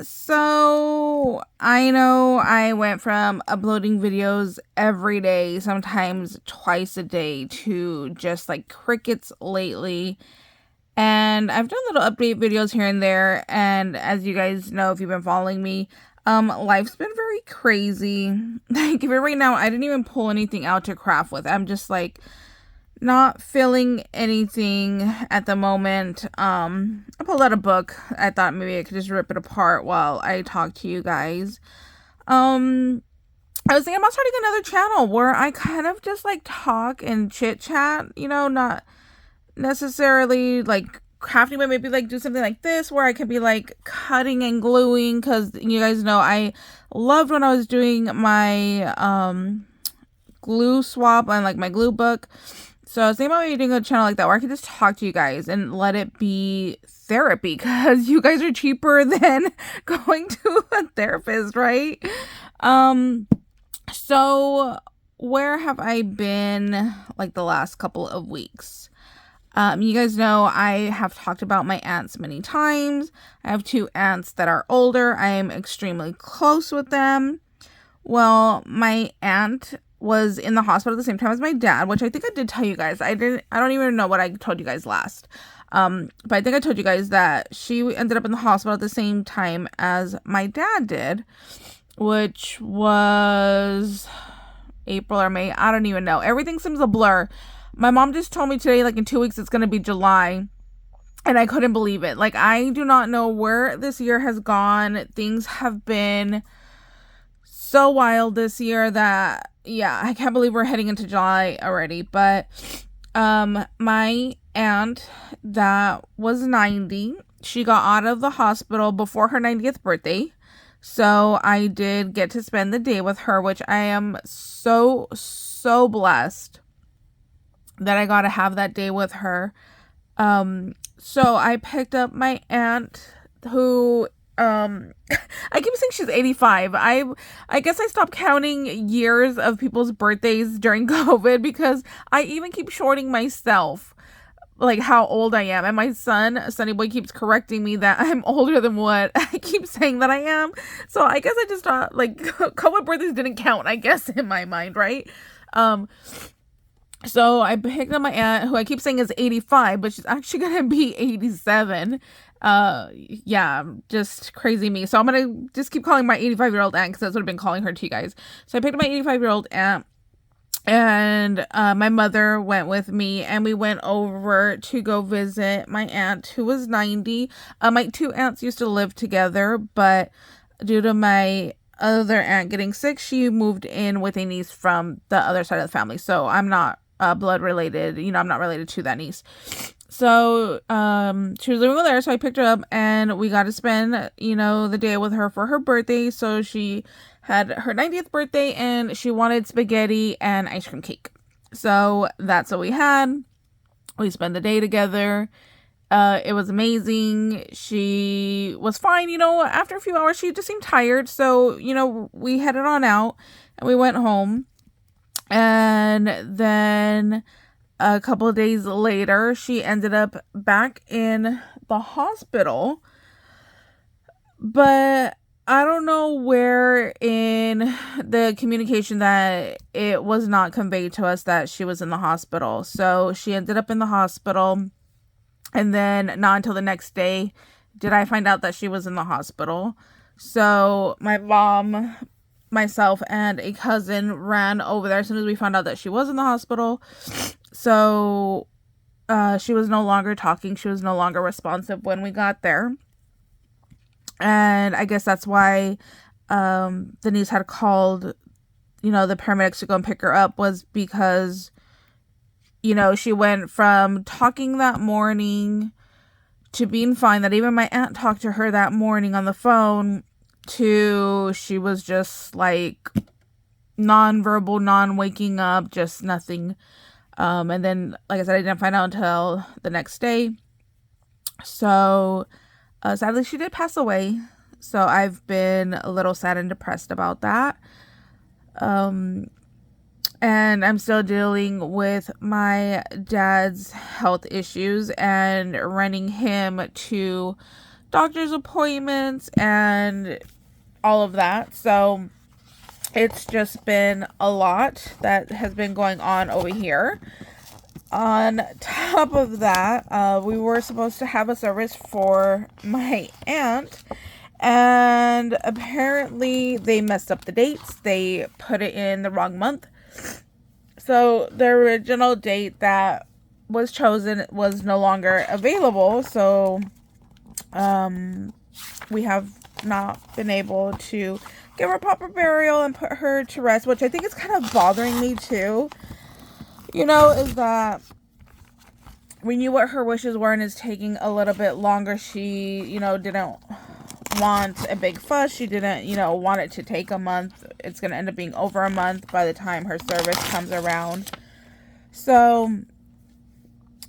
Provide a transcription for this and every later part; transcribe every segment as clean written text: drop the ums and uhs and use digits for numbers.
So I know I went from uploading videos every day, sometimes twice a day, to just like crickets lately. And I've done little update videos here and there, and as you guys know, if you've been following me, life's been very crazy. Like, even right now, I didn't even pull anything out to craft with. I'm just like not feeling anything at the moment. I pulled out a book. I thought maybe I could just rip it apart while I talk to you guys. I was thinking about starting another channel where I kind of just like talk and chit chat, not necessarily like crafting, but maybe like do something like this where I could be like cutting and gluing, because you guys know I loved when I was doing my glue swap and like my glue book. So I was thinking about maybe doing a channel like that where I could just talk to you guys and let it be therapy, because you guys are cheaper than going to a therapist, right? So where have I been like the last couple of weeks? You guys know I have talked about my aunts many times. I have 2 aunts that are older. I am extremely close with them. Well, my aunt was in the hospital at the same time as my dad, which I think I did tell you guys. I don't even know what I told you guys last. But I think I told you guys that she ended up in the hospital at the same time as my dad did, which was April or May. I don't even know. Everything seems a blur. My mom just told me today, like in 2 weeks, it's going to be July. And I couldn't believe it. Like, I do not know where this year has gone. Things have been so wild this year that, yeah, I can't believe we're heading into July already. But my aunt that was 90, she got out of the hospital before her 90th birthday. So I did get to spend the day with her, which I am so blessed that I got to have that day with her. So I picked up my aunt who, I keep saying she's 85. I guess I stopped counting years of people's birthdays during COVID, because I even keep shorting myself, like how old I am. And my son, Sunny Boy, keeps correcting me that I'm older than what I keep saying that I am. So I guess I just thought, like, COVID birthdays didn't count, I guess, in my mind, right? So I picked up my aunt, who I keep saying is 85, but she's actually gonna be 87. Yeah, just crazy me. So I'm gonna just keep calling my 85-year-old aunt, because that's what I've been calling her to you guys. So I picked up my 85-year-old aunt, and my mother went with me, and we went over to go visit my aunt who was 90. My 2 aunts used to live together, but due to my other aunt getting sick, she moved in with a niece from the other side of the family. So I'm not blood related, I'm not related to that niece. So she was living over there, so I picked her up, and we got to spend the day with her for her birthday. So she had her 90th birthday, and she wanted spaghetti and ice cream cake. So that's what we had. We spent the day together. It was amazing. She was fine. After a few hours, she just seemed tired. So, we headed on out, and we went home. And then a couple of days later, she ended up back in the hospital. But I don't know where in the communication that it was not conveyed to us that she was in the hospital. So she ended up in the hospital. And then not until the next day did I find out that she was in the hospital. So my mom, myself, and a cousin ran over there as soon as we found out that she was in the hospital. So she was no longer talking. She was no longer responsive when we got there. And I guess that's why the niece had called, the paramedics to go and pick her up, was because, she went from talking that morning to being fine, that even my aunt talked to her that morning on the phone, to she was just like non-verbal, non-waking up, just nothing. And then, like I said, I didn't find out until the next day. So sadly, she did pass away. So I've been a little sad and depressed about that. And I'm still dealing with my dad's health issues and running him to doctor's appointments and all of that. So it's just been a lot that has been going on over here. On top of that, we were supposed to have a service for my aunt, and apparently they messed up the dates. They put it in the wrong month. So the original date that was chosen was no longer available. So we have not been able to give her a proper burial and put her to rest, which I think is kind of bothering me too. You know, is that we knew what her wishes were and it's taking a little bit longer. She, you know, didn't want a big fuss. She didn't, you know, want it to take a month. It's going to end up being over a month by the time her service comes around. So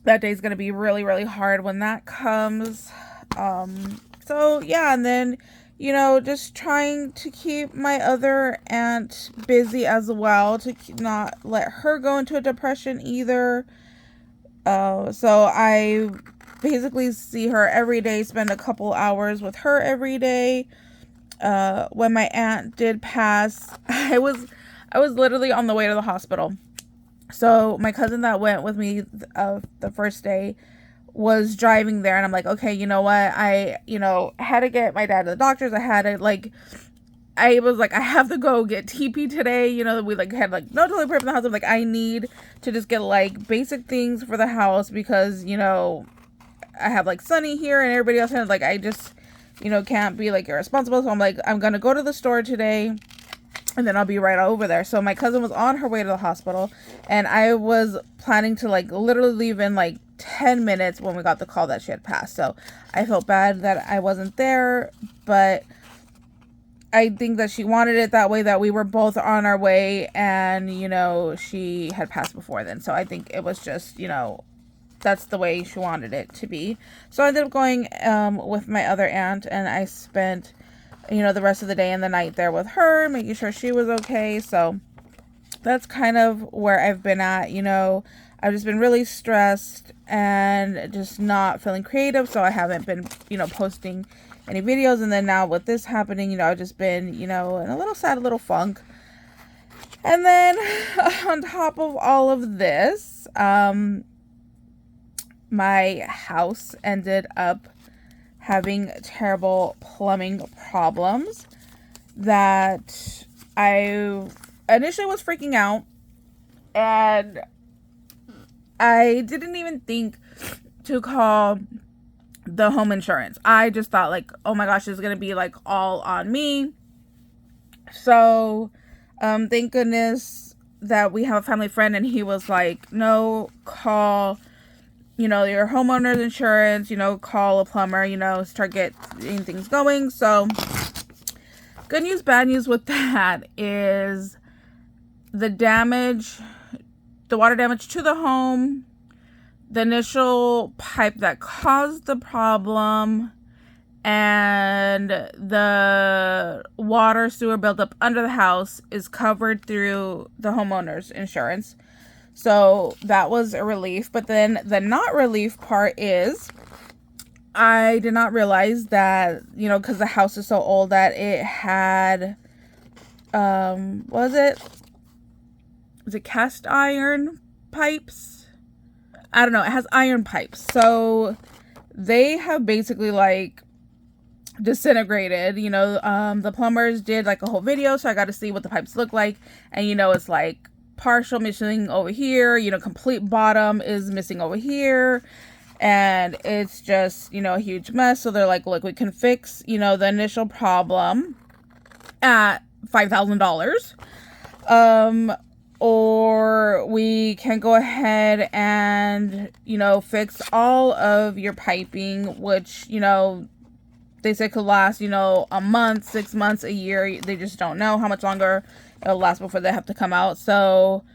that day is going to be really, really hard when that comes. So yeah, and then, you know, just trying to keep my other aunt busy as well, to not let her go into a depression either. So I basically see her every day, spend a couple hours with her every day. When my aunt did pass, I was literally on the way to the hospital. So my cousin that went with me the first day was driving there, and I'm like, okay, you know what? I, you know, had to get my dad to the doctor's. I had to, like, I was like, I have to go get TP today. You know, we like had like no toilet paper in the house. I'm like, I need to just get like basic things for the house because, you know, I have like Sunny here and everybody else. And like, I just, you know, can't be like irresponsible. So I'm like, I'm going to go to the store today and then I'll be right over there. So my cousin was on her way to the hospital and I was planning to like literally leave in like 10 minutes when we got the call that she had passed. So I felt bad that I wasn't there, but I think that she wanted it that way, that we were both on our way and, you know, she had passed before then. So I think it was just, you know, that's the way she wanted it to be. So I ended up going with my other aunt, and I spent, you know, the rest of the day and the night there with her, making sure she was okay. So that's kind of where I've been at. You know, I've just been really stressed and just not feeling creative. So I haven't been, you know, posting any videos. And then now with this happening, you know, I've just been, you know, in a little sad little funk. And then on top of all of this, my house ended up having terrible plumbing problems that I initially was freaking out, and I didn't even think to call the home insurance. I just thought like, oh my gosh, it's gonna be like all on me. So thank goodness that we have a family friend, and he was like, no, call, you know, your homeowner's insurance, you know, call a plumber, you know, start getting things going. So good news, bad news with that is the damage, the water damage to the home, the initial pipe that caused the problem, and the water sewer buildup under the house is covered through the homeowner's insurance. So that was a relief. But then the not relief part is I did not realize that, you know, because the house is so old, that it had, was it cast iron pipes? I don't know. It has iron pipes. So they have basically like disintegrated. You know, the plumbers did like a whole video, so I got to see what the pipes look like. And, you know, it's like partial missing over here, you know, complete bottom is missing over here, and it's just, you know, a huge mess. So they're like, look, we can fix, you know, the initial problem at $5,000, or we can go ahead and, you know, fix all of your piping, which, you know, they said could last, you know, a month, 6 months, a year. They just don't know how much longer it'll last before they have to come out. So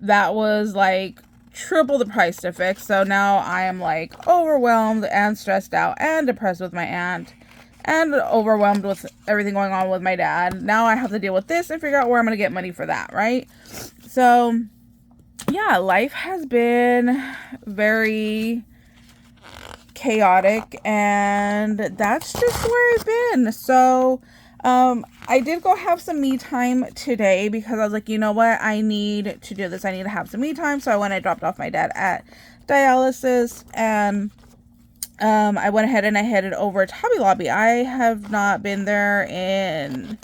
that was like triple the price to fix. So now I am like overwhelmed and stressed out and depressed with my aunt and overwhelmed with everything going on with my dad. Now I have to deal with this and figure out where I'm going to get money for that, right? So yeah, life has been very chaotic, and that's just where I've been. So I did go have some me time today because I was like, you know what, I need to do this. I need to have some me time. So I went and dropped off my dad at dialysis, and I went ahead and I headed over to Hobby Lobby. I have not been there in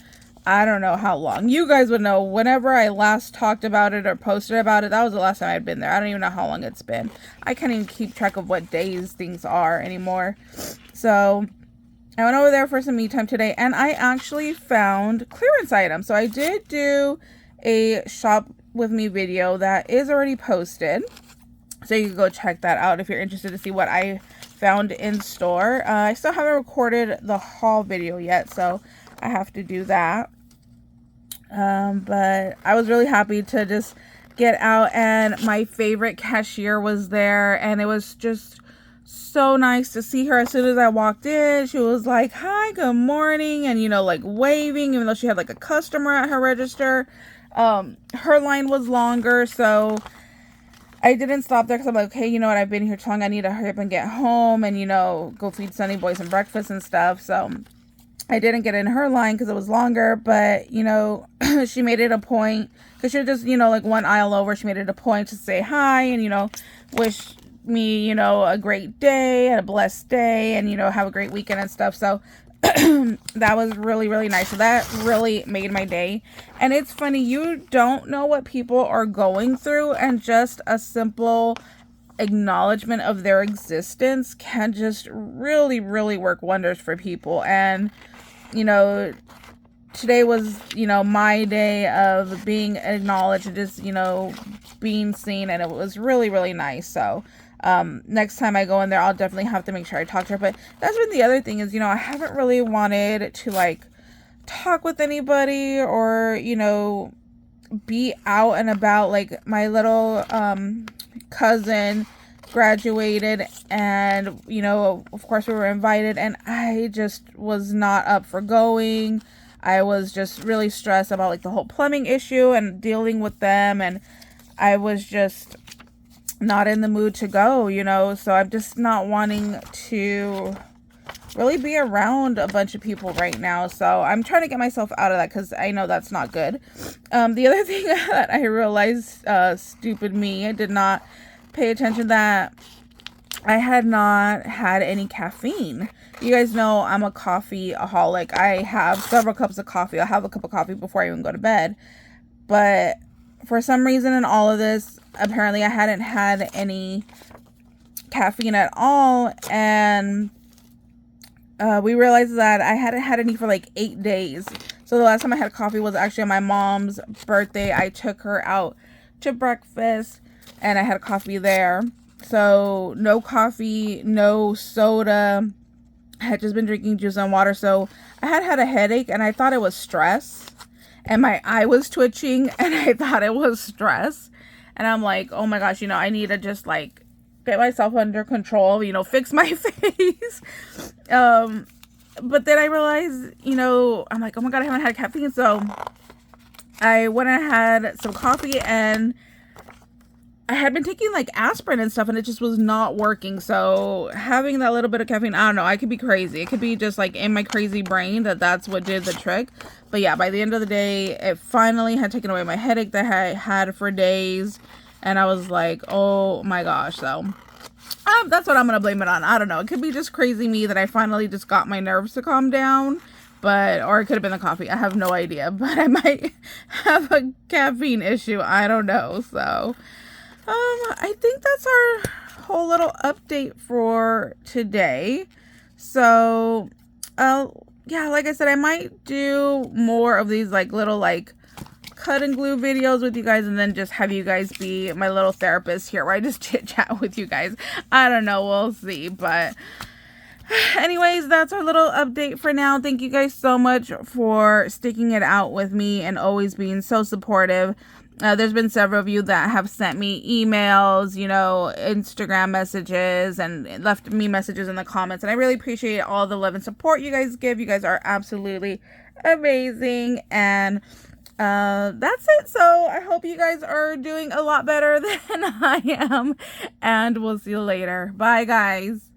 I don't know how long. You guys would know. Whenever I last talked about it or posted about it, that was the last time I'd been there. I don't even know how long it's been. I can't even keep track of what days things are anymore. So I went over there for some me time today, and I actually found clearance items. So I did do a shop with me video that is already posted. So you can go check that out if you're interested to see what I found in store. I still haven't recorded the haul video yet, so I have to do that. But I was really happy to just get out, and my favorite cashier was there, and it was just so nice to see her. As soon as I walked in, she was like, hi, good morning, and, you know, like waving, even though she had like a customer at her register. Her line was longer, so I didn't stop there because I'm like, okay, you know what, I've been here too long. I need to hurry up and get home and, you know, go feed Sunny Boy some breakfast and stuff. So I didn't get in her line because it was longer, but, you know, she made it a point, because she was just, you know, like one aisle over. She made it a point to say hi and, you know, wish me, you know, a great day and a blessed day and, you know, have a great weekend and stuff. So that was really, really nice. So that really made my day. And it's funny, you don't know what people are going through, and just a simple acknowledgement of their existence can just really, really work wonders for people. And, you know, today was, you know, my day of being acknowledged and just, you know, being seen, and it was really, really nice. So next time I go in there, I'll definitely have to make sure I talk to her. But that's been the other thing is, you know, I haven't really wanted to like talk with anybody or, you know, be out and about. Like my little cousin graduated, and, you know, of course we were invited, and I just was not up for going. I was just really stressed about like the whole plumbing issue and dealing with them, and I was just not in the mood to go, you know. So I'm just not wanting to really be around a bunch of people right now. So I'm trying to get myself out of that, because I know that's not good. The other thing that I realized, stupid me, I did not pay attention that I had not had any caffeine. You guys know I'm a coffeeaholic. I have several cups of coffee. I'll have a cup of coffee before I even go to bed. But for some reason in all of this, apparently I hadn't had any caffeine at all. And we realized that I hadn't had any for like 8 days. So the last time I had coffee was actually on my mom's birthday. I took her out to breakfast, and I had coffee there. So no coffee, no soda. I had just been drinking juice and water. So I had a headache, and I thought it was stress. And my eye was twitching, and I thought it was stress. And I'm like, oh my gosh, you know, I need to just like get myself under control, you know, fix my face. But then I realized, you know, I'm like, oh my God, I haven't had caffeine. So I went and had some coffee, and I had been taking like aspirin and stuff, and it just was not working. So having that little bit of caffeine, I don't know, I could be crazy. It could be just like in my crazy brain that's what did the trick. But yeah, by the end of the day, it finally had taken away my headache that I had for days. And I was like, oh my gosh. So that's what I'm going to blame it on. I don't know. It could be just crazy me that I finally just got my nerves to calm down. Or it could have been the coffee. I have no idea. But I might have a caffeine issue. I don't know. So I think that's our whole little update for today. So, yeah, like I said, I might do more of these like little like cut and glue videos with you guys, and then just have you guys be my little therapist here where I just chit chat with you guys. I don't know, we'll see. But anyways, that's our little update for now. Thank you guys so much for sticking it out with me and always being so supportive. There's been several of you that have sent me emails, you know, Instagram messages, and left me messages in the comments. And I really appreciate all the love and support you guys give. You guys are absolutely amazing. And that's it. So I hope you guys are doing a lot better than I am. And we'll see you later. Bye, guys.